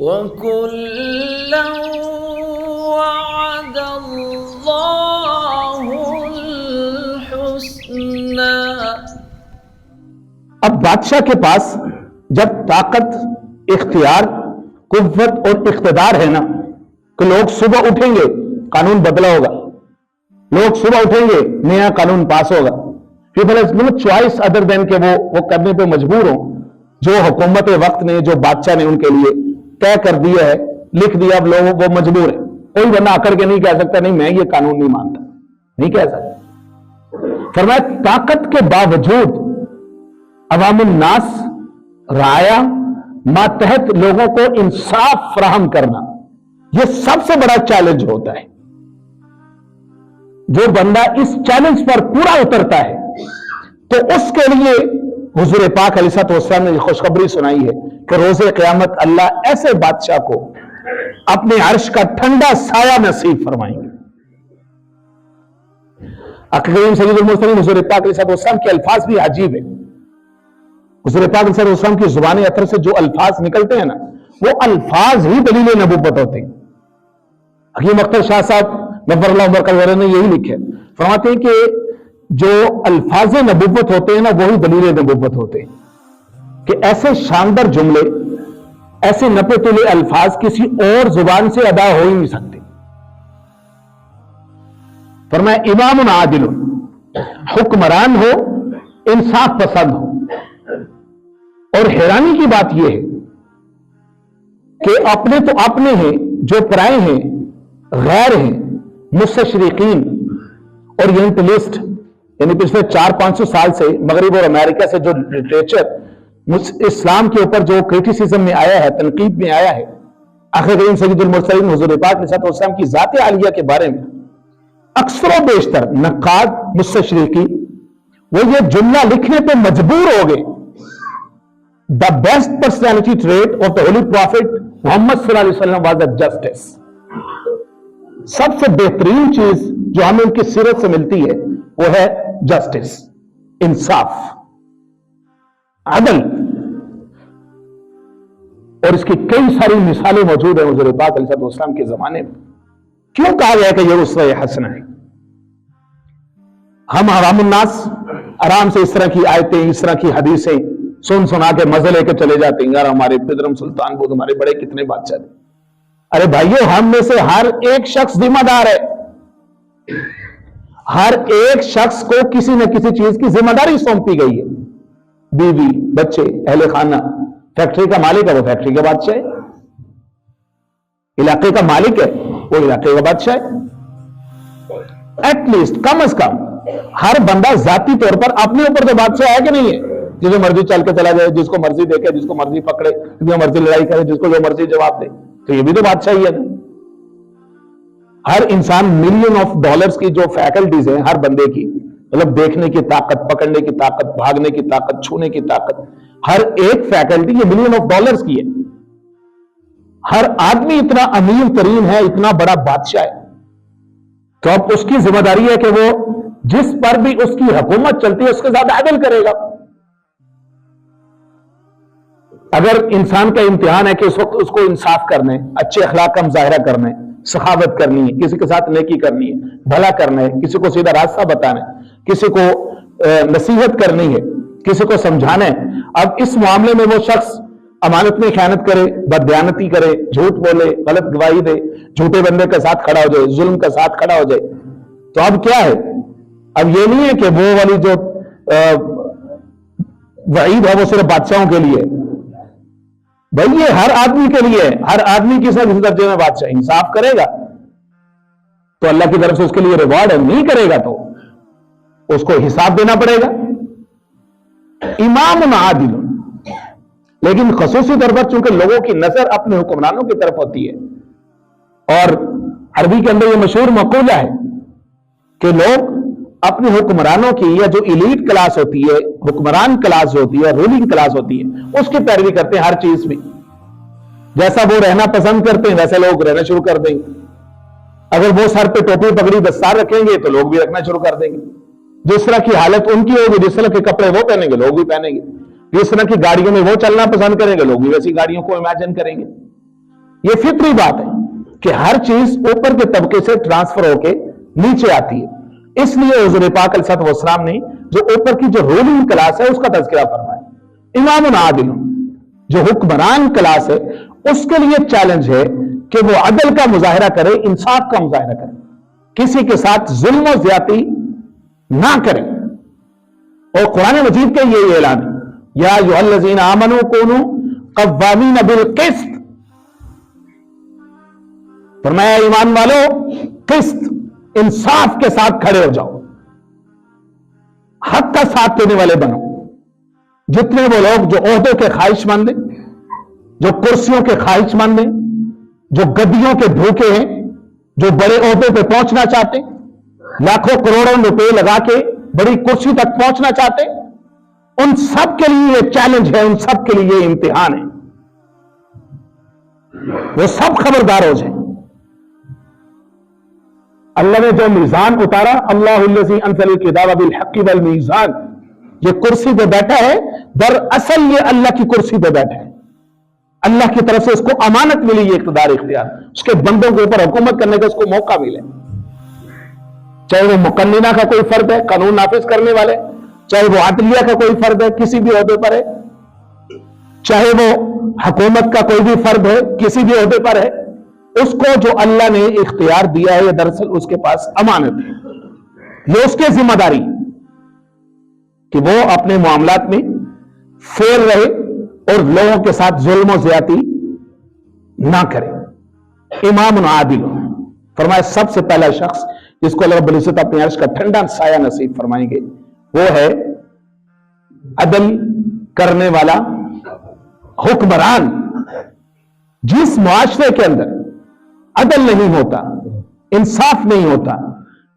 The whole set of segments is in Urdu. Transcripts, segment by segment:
وَكُلًّا وَعَدَ اللَّهُ الْحُسْنَى۔ اب بادشاہ کے پاس جب طاقت، اختیار، قوت اور اقتدار ہے نا، کہ لوگ صبح اٹھیں گے قانون بدلا ہوگا، لوگ صبح اٹھیں گے نیا قانون پاس ہوگا، people has no choice other than کہ وہ کرنے پہ مجبور ہوں جو حکومت وقت نے، جو بادشاہ نے ان کے لیے طے کر دیا ہے، لکھ دیا، اب لوگ وہ مجبور ہے۔ کوئی بندہ آ کر کے نہیں کہہ سکتا نہیں میں یہ قانون نہیں مانتا، نہیں کہہ سکتا۔ فرمایا طاقت کے باوجود عوام الناس، رعایا، ماتحت لوگوں کو انصاف فراہم کرنا، یہ سب سے بڑا چیلنج ہوتا ہے۔ جو بندہ اس چیلنج پر پورا اترتا ہے تو اس کے لیے حضور پاک علیہ السلام نے خوشخبری سنائی ہے کہ روز قیامت اللہ ایسے بادشاہ کو اپنے عرش کا ٹھنڈا سایہ نصیب فرمائیں گے۔ کریم سید المرسلین حضور پاک علیہ السلام کے الفاظ بھی عجیب ہیں۔ حضور پاک علیہ السلام کی زبان اطہر سے جو الفاظ نکلتے ہیں نا، وہ الفاظ ہی دلیل نبوت ہوتے ہیں۔ حکیم اختر شاہ صاحب نور اللہ مرکز نے یہی لکھے، فرماتے ہیں کہ جو الفاظ نبوت ہوتے ہیں نا وہی دلیل نبوت ہوتے ہیں، کہ ایسے شاندار جملے، ایسے نپے تلے الفاظ کسی اور زبان سے ادا ہو ہی نہیں سکتے۔ فرمایا امام عادل، حکمران ہو، انصاف پسند ہو۔ اور حیرانی کی بات یہ ہے کہ اپنے تو اپنے ہیں، جو پرائے ہیں، غیر ہیں، مستشرقین، اورینٹلسٹ، یعنی پچھلے 400-500 سال سے مغرب اور امریکہ سے جو لٹریچر اسلام کے اوپر جو کریٹیسزم میں آیا ہے، تنقید میں آیا ہے، آخر کریم سید المرسلین حضور پاک علیہ السلام کی ذات عالیہ کے بارے میں اکثر و بیشتر نقاد، مستشرقین وہ یہ جملہ لکھنے پہ مجبور ہو گئے، the best personality trait of the holy prophet محمد صلی اللہ علیہ وسلم was a justice۔ سب سے بہترین چیز جو ہمیں ان کی سیرت سے ملتی ہے وہ ہے جسٹس، انصاف، عدل۔ اور اس کی کئی ساری مثالیں موجود ہیں حضور پاک علیہ السلام کے زمانے میں۔ کیوں کہا گیا کہ یہ اسوہ حسنہ ہے؟ ہم عوام الناس آرام سے اس طرح کی آیتیں، اس طرح کی حدیثیں سنا کے مزے لے کے چلے جاتے ہیں، یار ہمارے پدرم سلطان بود ہمارے بڑے کتنے بادشاہ تھے۔ ارے بھائیو، ہم میں سے ہر ایک شخص ذمہ دار ہے، ہر ایک شخص کو کسی نہ کسی چیز کی ذمہ داری سونپی گئی ہے، بیوی، بچے، اہل خانہ۔ فیکٹری کا مالک ہے وہ فیکٹری کا بادشاہ ہے، علاقے کا مالک ہے وہ علاقے کا بادشاہ ہے۔ ایٹ لیسٹ کم از کم ہر بندہ ذاتی طور پر اپنے اوپر تو بادشاہ ہے کہ نہیں ہے؟ جس کو مرضی چل کے چلا جائے، جس کو مرضی دیکھے، جس کو مرضی پکڑے، جس کو مرضی لڑائی کرے، جس کو جو مرضی جواب دے، تو یہ بھی تو بادشاہی ہے۔ ہر انسان ملین آف ڈالرز کی جو فیکلٹیز ہیں ہر بندے کی، مطلب دیکھنے کی طاقت، پکڑنے کی طاقت، بھاگنے کی طاقت، چھونے کی طاقت، ہر ایک فیکلٹی یہ ملین آف ڈالرز کی ہے۔ ہر آدمی اتنا امیر ترین ہے، اتنا بڑا بادشاہ ہے، تو اب اس کی ذمہ داری ہے کہ وہ جس پر بھی اس کی حکومت چلتی ہے اس کے ساتھ عدل کرے گا۔ اگر انسان کا امتحان ہے کہ اس وقت اس کو انصاف کرنے، اچھے اخلاق کا مظاہرہ کرنے، سخاوت کرنی ہے، کسی کے ساتھ نیکی کرنی ہے، بھلا کرنا ہے، کسی کو سیدھا راستہ بتانا ہے، کسی کو نصیحت کرنی ہے، کسی کو سمجھانا ہے، اب اس معاملے میں وہ شخص امانت میں خیانت کرے، بددیانتی کرے، جھوٹ بولے، غلط گواہی دے، جھوٹے بندے کے ساتھ کھڑا ہو جائے، ظلم کے ساتھ کھڑا ہو جائے، تو اب کیا ہے؟ اب یہ نہیں ہے کہ وہ والی جو وعید ہے وہ صرف بادشاہوں کے لیے، بھائی یہ ہر آدمی کے لیے، ہر آدمی کسی نہ کسی درجے میں بادشاہ انصاف کرے گا تو اللہ کی طرف سے اس کے لیے ریوارڈ ہے، نہیں کرے گا تو اس کو حساب دینا پڑے گا۔ امام عادل، لیکن خصوصی طور پر چونکہ لوگوں کی نظر اپنے حکمرانوں کی طرف ہوتی ہے، اور عربی کے اندر یہ مشہور مقولہ ہے کہ لوگ اپنے حکمرانوں کی، یا جو ایلیٹ کلاس ہوتی ہے، حکمران کلاس ہوتی ہے، رولنگ کلاس ہوتی ہے، اس کی پیروی کرتے ہیں ہر چیز میں۔ جیسا وہ رہنا پسند کرتے ہیں ویسے لوگ رہنا شروع کر دیں گے۔ اگر وہ سر پہ ٹوپی پگڑی دستار رکھیں گے تو لوگ بھی رکھنا شروع کر دیں گے۔ جس طرح کی حالت ان کی ہوگی، جس طرح کے کپڑے وہ پہنیں گے لوگ بھی پہنیں گے، جس طرح کی گاڑیوں میں وہ چلنا پسند کریں گے لوگ بھی ویسی گاڑیوں کو امیجن کریں گے۔ یہ فطری بات ہے کہ ہر چیز اوپر کے طبقے سے ٹرانسفر ہو کے نیچے آتی ہے، اس لیے حضور پاک علیہ الصلوۃ والسلام نے جو اوپر کی جو رولنگ کلاس ہے اس کا تذکرہ فرمایا۔ امام عادل، جو حکمران کلاس ہے، اس کے لیے چیلنج ہے کہ وہ عدل کا مظاہرہ کرے، انصاف کا مظاہرہ کرے، کسی کے ساتھ ظلم و زیادتی نہ کرے۔ اور قرآن مجید کا یہ اعلان ہے، یا ایھا الذین آمنوا کونوا قوامین بالقسط، فرمایا ایمان والو قسط، انصاف کے ساتھ کھڑے ہو جاؤ، حق کا ساتھ دینے والے بنو۔ جتنے وہ لوگ جو عہدوں کے خواہش مند ہیں، جو کرسیوں کے خواہش مند ہیں، جو گدیوں کے بھوکے ہیں، جو بڑے عہدوں پہ پہنچنا چاہتے ہیں، لاکھوں کروڑوں روپے لگا کے بڑی کرسی تک پہنچنا چاہتے ہیں، ان سب کے لیے یہ چیلنج ہے، ان سب کے لیے یہ امتحان ہے۔ وہ سب خبردار ہو جائیں۔ اللہ نے جو میزان اتارا، اللہ الذی انزل الکتاب بالحق والمیزان، یہ کرسی پہ بیٹھا ہے، دراصل یہ اللہ کی کرسی پہ بیٹھا ہے۔ اللہ کی طرف سے اس کو امانت ملی، یہ اقتدار اختیار، اس کے بندوں کے اوپر حکومت کرنے کا اس کو موقع ملے، چاہے وہ مقننہ کا کوئی فرد ہے، قانون نافذ کرنے والے، چاہے وہ عدلیہ کا کوئی فرد ہے، کسی بھی عہدے پر ہے، چاہے وہ حکومت کا کوئی بھی فرد ہے، کسی بھی عہدے پر ہے، اس کو جو اللہ نے اختیار دیا ہے، یہ دراصل اس کے پاس امانت ہے۔ یہ اس کی ذمہ داری کہ وہ اپنے معاملات میں فیئر رہے اور لوگوں کے ساتھ ظلم و زیادتی نہ کرے۔ امام عادل، فرمایا سب سے پہلا شخص جس کو اللہ رب العزت اپنے عرش کا ٹھنڈا سایہ نصیب فرمائیں گے، وہ ہے عدل کرنے والا حکمران۔ جس معاشرے کے اندر عدل نہیں ہوتا، انصاف نہیں ہوتا،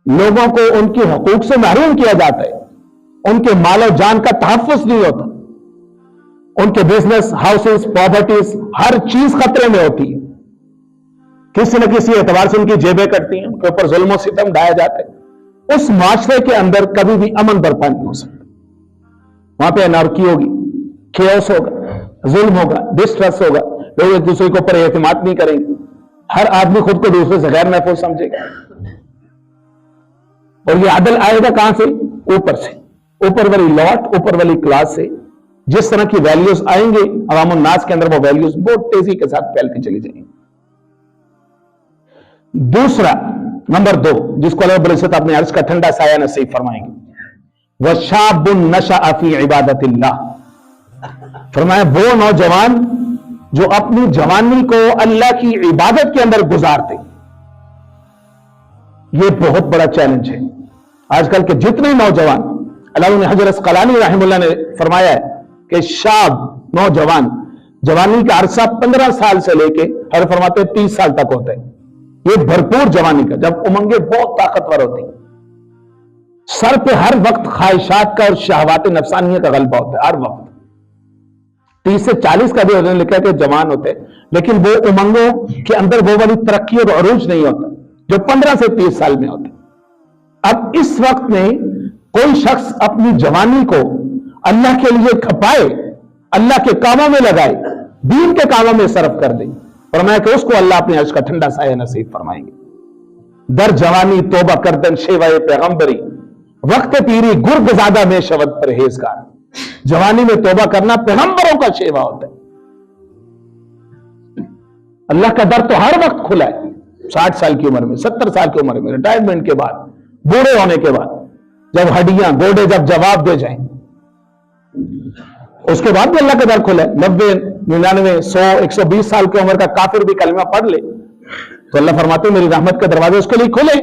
لوگوں کو ان کے حقوق سے محروم کیا جاتا ہے، ان کے مال و جان کا تحفظ نہیں ہوتا، ان کے بزنس، ہاؤسز، پراپرٹیز، ہر چیز خطرے میں ہوتی ہے، کسی نہ کسی اعتبار سے ان کی جیبیں کٹتی ہیں، ان کے اوپر ظلم و ستم ڈھائے جاتے ہیں، اس معاشرے کے اندر کبھی بھی امن برپا نہیں ہو سکتا۔ وہاں پہ انارکی ہوگی، کیوس ہوگا، ظلم ہوگا، ڈسٹرس ہوگا، لوگ ایک دوسرے کے اوپر اعتماد نہیں کریں گے، ہر آدمی خود کو دوسرے سے غیر محفوظ سمجھے گا۔ اور یہ عدل آئے گا کہاں سے؟ اوپر سے، اوپر والی لاٹ، اوپر والی کلاس سے۔ جس طرح کی ویلیوز آئیں گے عوام الناس کے اندر، وہ ویلیوز بہت تیزی کے ساتھ پھیلتی چلی جائیں گی۔ دوسرا، نمبر 2، جس کو اللہ رب العزت اپنے عرش کا ٹھنڈا سایہ نصیب فرمائیں گے، وَشَابٌ نَشَأَ فِي عِبَادَةِ اللَّهِ، فرمایا وہ نوجوان جو اپنی جوانی کو اللہ کی عبادت کے اندر گزارتے۔ یہ بہت بڑا چیلنج ہے۔ آج کل کے جتنے نوجوان، علامہ حجر اسقلانی رحمہ اللہ نے فرمایا ہے کہ شاب، نوجوان، جوانی کا عرصہ 15 سال سے لے کے ہر فرماتے 30 سال تک ہوتا ہے۔ یہ بھرپور جوانی کا، جب امنگیں بہت طاقتور ہوتی ہیں، سر پہ ہر وقت خواہشات کا اور شہوات نفسانیہ کا غلبہ ہوتا ہے، ہر وقت۔ 30 سے 40 کا بھی انہوں نے لکھا کہ جوان ہوتے ہیں، لیکن وہ امنگوں کے اندر وہ والی ترقی اور عروج نہیں ہوتا جو 15 سے 30 سال میں ہوتا۔ اب اس وقت میں کوئی شخص اپنی جوانی کو اللہ کے لیے کھپائے، اللہ کے کاموں میں لگائے، دین کے کاموں میں صرف کر دے، فرمایا کہ اس کو اللہ اپنے عرش کا ٹھنڈا سایہ نصیب فرمائیں گے۔ در جوانی توبہ کردن شیوائے پیغمبری، وقت پیری گرگ زادہ میں شود پرہیزگار۔ جوانی میں توبہ کرنا پیغمبروں کا شیوا ہوتا ہے۔ اللہ کا در تو ہر وقت کھلا ہے، 60 سال کی عمر میں، 70 سال کی عمر میں، ریٹائرمنٹ کے بعد، بوڑھے ہونے کے بعد، جب ہڈیاں گوڑے جب جواب دے جائیں، اس کے بعد بھی اللہ کا در کھلا ہے۔ 90، 99، 100، 120 سال کی عمر کا کافر بھی کلمہ پڑھ لے تو اللہ فرماتے ہیں میری رحمت کے دروازے اس کے لیے کھلے۔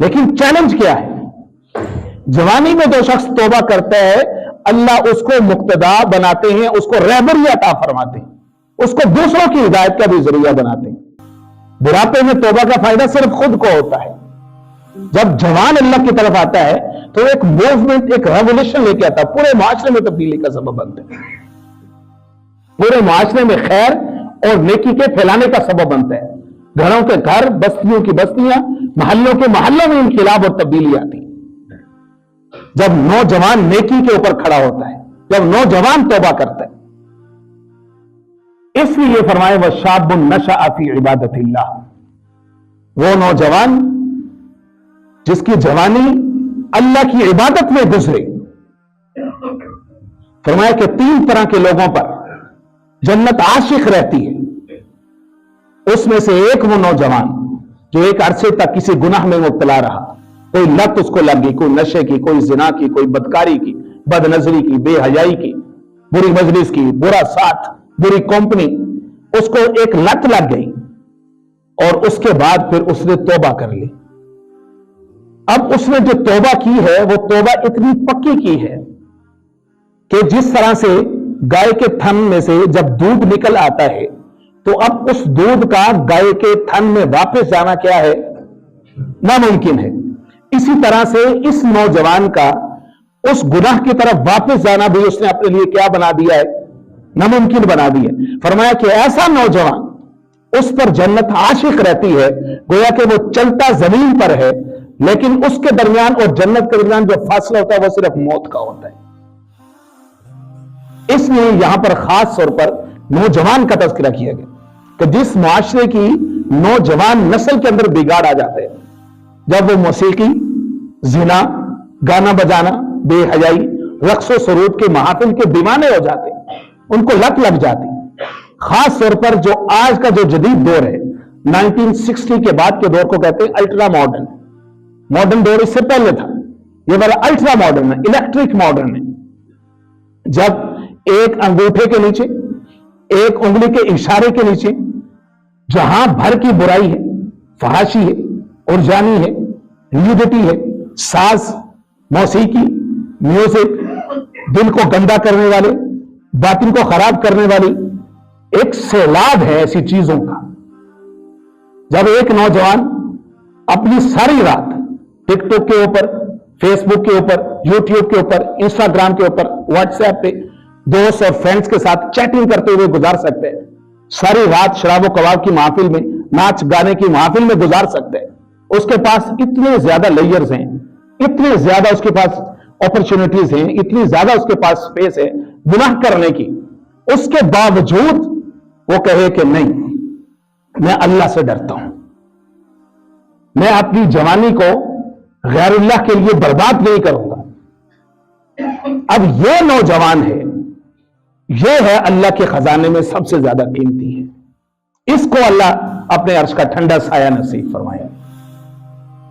لیکن چیلنج کیا ہے؟ جوانی میں جو شخص توبہ کرتا ہے، اللہ اس کو مقتدا بناتے ہیں، اس کو رہبری عطا فرماتے ہیں، اس کو دوسروں کی ہدایت کا بھی ذریعہ بناتے ہیں۔ بڑھاپے میں توبہ کا فائدہ صرف خود کو ہوتا ہے۔ جب جوان اللہ کی طرف آتا ہے تو ایک موومنٹ، ایک ریولیوشن لے کے آتا ہے، پورے معاشرے میں تبدیلی کا سبب بنتا ہے، پورے معاشرے میں خیر اور نیکی کے پھیلانے کا سبب بنتا ہے۔ گھروں کے گھر، بستیوں کی بستیاں، محلوں کے محلوں میں انقلاب اور تبدیلی آتی ہے جب نوجوان نیکی کے اوپر کھڑا ہوتا ہے، جب نوجوان توبہ کرتا ہے۔ اس لیے فرمائے وشاب نشأ فی عبادت اللہ، وہ نوجوان جس کی جوانی اللہ کی عبادت میں گزرے. فرمایا کہ 3 طرح کے لوگوں پر جنت عاشق رہتی ہے. اس میں سے ایک وہ نوجوان جو ایک عرصے تک کسی گناہ میں مبتلا رہا، کوئی لت اس کو لگ گئی، کوئی نشے کی، کوئی زنا کی، کوئی بدکاری کی، بد نظری کی، بے حیائی کی، بری مجلس کی، برا ساتھ، بری کمپنی، اس کو ایک لت لگ گئی اور اس کے بعد پھر اس نے توبہ کر لی. اب اس نے جو توبہ کی ہے وہ توبہ اتنی پکی کی ہے کہ جس طرح سے گائے کے تھن میں سے جب دودھ نکل آتا ہے تو اب اس دودھ کا گائے کے تھن میں واپس جانا کیا ہے؟ ناممکن ہے. اسی طرح سے اس نوجوان کا اس گناہ کی طرف واپس جانا بھی اس نے اپنے لیے کیا بنا دیا ہے؟ ناممکن بنا دیا. فرمایا کہ ایسا نوجوان اس پر جنت عاشق رہتی ہے، گویا کہ وہ چلتا زمین پر ہے، لیکن اس کے درمیان اور جنت کے درمیان جو فاصلہ ہوتا ہے وہ صرف موت کا ہوتا ہے. اس لیے یہاں پر خاص طور پر نوجوان کا تذکرہ کیا گیا کہ جس معاشرے کی نوجوان نسل کے اندر بگاڑ آ جاتا ہے، جب وہ موسیقی، زنا، گانا بجانا، بے حیائی، رقص و سرود کے محافل کے دیوانے ہو جاتے ہیں، ان کو لت لگ جاتی. خاص طور پر جو آج کا جو جدید دور ہے، 1960 کے بعد کے دور کو کہتے ہیں الٹرا ماڈرن. ماڈرن دور اس سے پہلے تھا، یہ والا الٹرا ماڈرن ہے، الیکٹرک ماڈرن ہے. جب ایک انگوٹھے کے نیچے، ایک انگلی کے اشارے کے نیچے جہاں بھر کی برائی ہے، فحاشی ہے، اورجانی ہے، نیوڈٹی ہے، ساز، موسیقی، میوزک، دل کو گندا کرنے والے، باطن کو خراب کرنے والی ایک سیلاب ہے ایسی چیزوں کا. جب ایک نوجوان اپنی ساری رات ٹک ٹاک کے اوپر، فیس بک کے اوپر، یوٹیوب کے اوپر، انسٹاگرام کے اوپر، واٹس ایپ پہ دوست اور فرینڈز کے ساتھ چیٹنگ کرتے ہوئے گزار سکتے ہیں، ساری رات شراب و کباب کی محفل میں، ناچ گانے کی محفل میں گزار سکتے ہیں. اس کے پاس اتنے زیادہ لیئرز ہیں، اتنے زیادہ اس کے پاس اپرچونٹیز ہیں، اتنی زیادہ اس کے پاس سپیس ہے گناہ کرنے کی. اس کے باوجود وہ کہے کہ نہیں، میں اللہ سے ڈرتا ہوں، میں اپنی جوانی کو غیر اللہ کے لیے برباد نہیں کروں گا. اب یہ نوجوان ہے، یہ ہے اللہ کے خزانے میں سب سے زیادہ قیمتی ہے. اس کو اللہ اپنے عرش کا ٹھنڈا سایہ نصیب فرمایا.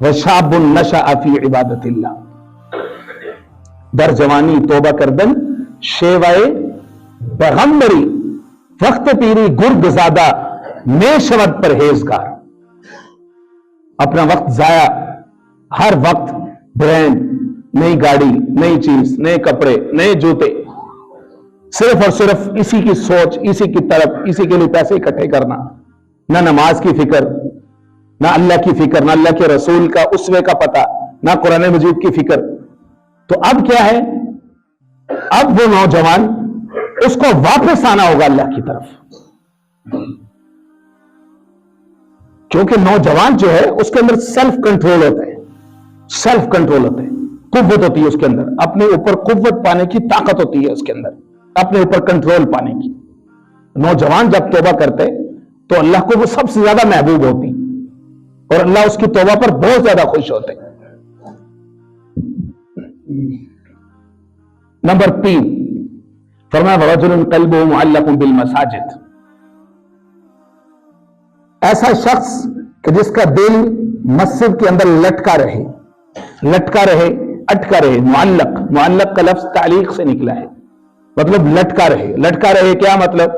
وشاب نشأ فی عبادت اللہ، در جوانی توبہ کردن شیوائے پیغمبری، وقت پیری گرد زادہ میں شود پرہیزگار. اپنا وقت ضائع، ہر وقت برانڈ، نئی گاڑی، نئی چیز، نئے کپڑے، نئے جوتے، صرف اور صرف اسی کی سوچ، اسی کی طرف، اسی کے لیے پیسے اکٹھے کرنا. نہ نماز کی فکر، نہ اللہ کی فکر، نہ اللہ کے رسول کا اسوے کا پتہ، نہ قرآن مجید کی فکر. تو اب کیا ہے؟ اب وہ نوجوان اس کو واپس آنا ہوگا اللہ کی طرف، کیونکہ نوجوان جو ہے اس کے اندر سیلف کنٹرول ہوتا ہے، سیلف کنٹرول ہوتا ہے، قوت ہوتی ہے اس کے اندر، اپنے اوپر قوت پانے کی طاقت ہوتی ہے اس کے اندر، اپنے اوپر کنٹرول پانے کی. نوجوان جب توبہ کرتے تو اللہ کو وہ سب سے زیادہ محبوب ہوتی اور اللہ اس کی توبہ پر بہت زیادہ خوش ہوتے. نمبر 3 فرمایا وَرَجُلٌ قَلْبُهُ مُعَلَّقٌ بِالْمَسَاجِدِ، ایسا شخص کہ جس کا دل مسجد کے اندر لٹکا رہے، لٹکا رہے، اٹکا رہے. معلق، معلق کا لفظ تعلیق سے نکلا ہے، مطلب لٹکا رہے. لٹکا رہے کیا مطلب؟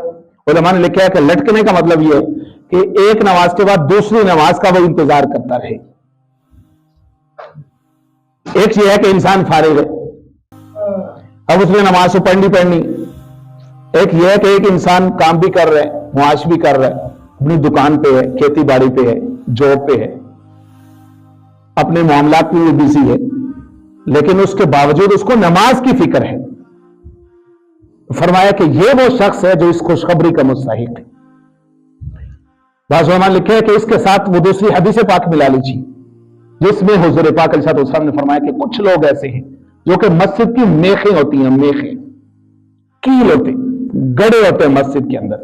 علماء نے لکھا ہے کہ لٹکنے کا مطلب یہ ہے کہ ایک نماز کے بعد دوسری نماز کا وہ انتظار کرتا رہے. ایک یہ ہے کہ انسان فارغ ہے، اب اس نے نماز تو پڑھنی. ایک یہ ہے کہ ایک انسان کام بھی کر رہا ہے، معاش بھی کر رہا ہے، اپنی دکان پہ ہے، کھیتی باڑی پہ ہے، جاب پہ ہے، اپنے معاملات میں بزی ہے، لیکن اس کے باوجود اس کو نماز کی فکر ہے. فرمایا کہ یہ وہ شخص ہے جو اس خوشخبری کا مستحق ہے. بعض علماء نے لکھا ہے کہ اس کے ساتھ وہ دوسری حدیث پاک ملا لیجیے جس میں حضور پاک علیہ السلام نے فرمایا کہ کچھ لوگ ایسے ہیں جو کہ مسجد کی میخیں ہوتی ہیں، میخیں، کیل ہوتے، گڑے ہوتے ہیں مسجد کے اندر،